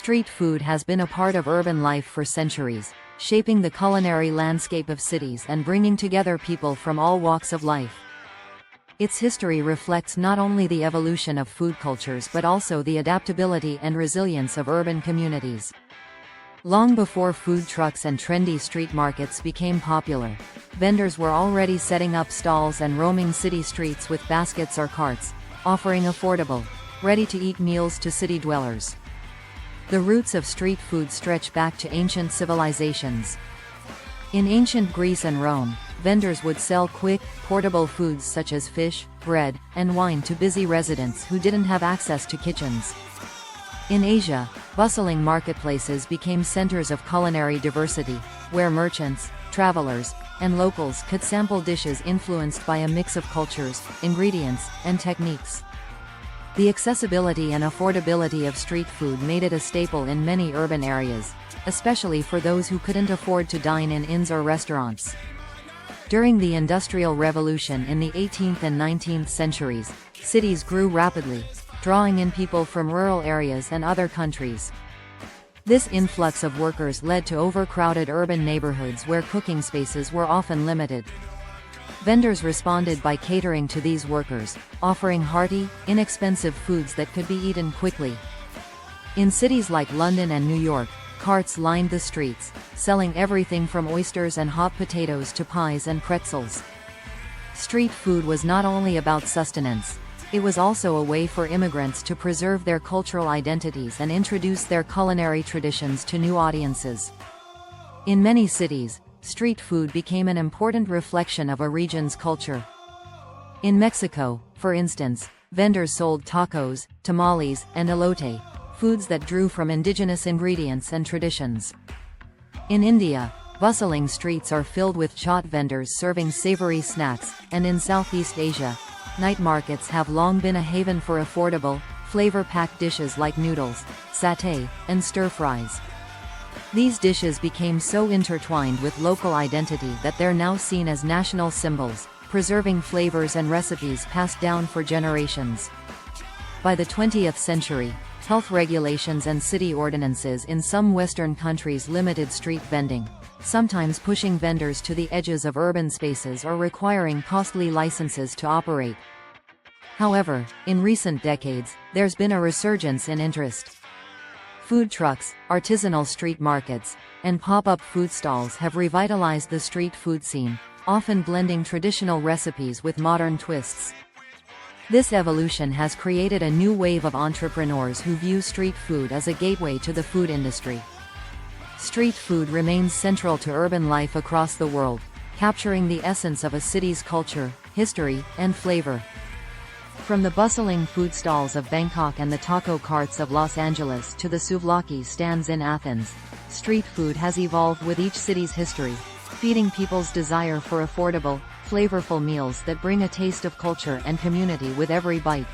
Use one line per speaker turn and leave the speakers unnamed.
Street food has been a part of urban life for centuries, shaping the culinary landscape of cities and bringing together people from all walks of life. Its history reflects not only the evolution of food cultures but also the adaptability and resilience of urban communities. Long before food trucks and trendy street markets became popular, vendors were already setting up stalls and roaming city streets with baskets or carts, offering affordable, ready-to-eat meals to city dwellers. The roots of street food stretch back to ancient civilizations. In ancient Greece and Rome, vendors would sell quick, portable foods such as fish, bread, and wine to busy residents who didn't have access to kitchens. In Asia, bustling marketplaces became centers of culinary diversity, where merchants, travelers, and locals could sample dishes influenced by a mix of cultures, ingredients, and techniques. The accessibility and affordability of street food made it a staple in many urban areas, especially for those who couldn't afford to dine in inns or restaurants. During the Industrial Revolution in the 18th and 19th centuries, cities grew rapidly, drawing in people from rural areas and other countries. This influx of workers led to overcrowded urban neighborhoods where cooking spaces were often limited. Vendors responded by catering to these workers, offering hearty, inexpensive foods that could be eaten quickly. In cities like London and New York, carts lined the streets, selling everything from oysters and hot potatoes to pies and pretzels. Street food was not only about sustenance, it was also a way for immigrants to preserve their cultural identities and introduce their culinary traditions to new audiences. In many cities, street food became an important reflection of a region's culture. In Mexico, for instance, vendors sold tacos, tamales, and elote, foods that drew from indigenous ingredients and traditions. In India, bustling streets are filled with chaat vendors serving savory snacks, and in Southeast Asia, night markets have long been a haven for affordable, flavor-packed dishes like noodles, satay, and stir-fries. These dishes became so intertwined with local identity that they're now seen as national symbols, preserving flavors and recipes passed down for generations. By the 20th century, health regulations and city ordinances in some Western countries limited street vending, sometimes pushing vendors to the edges of urban spaces or requiring costly licenses to operate. However, in recent decades, there's been a resurgence in interest. Food trucks, artisanal street markets, and pop-up food stalls have revitalized the street food scene, often blending traditional recipes with modern twists. This evolution has created a new wave of entrepreneurs who view street food as a gateway to the food industry. Street food remains central to urban life across the world, capturing the essence of a city's culture, history, and flavor. From the bustling food stalls of Bangkok and the taco carts of Los Angeles to the souvlaki stands in Athens, street food has evolved with each city's history, feeding people's desire for affordable, flavorful meals that bring a taste of culture and community with every bite.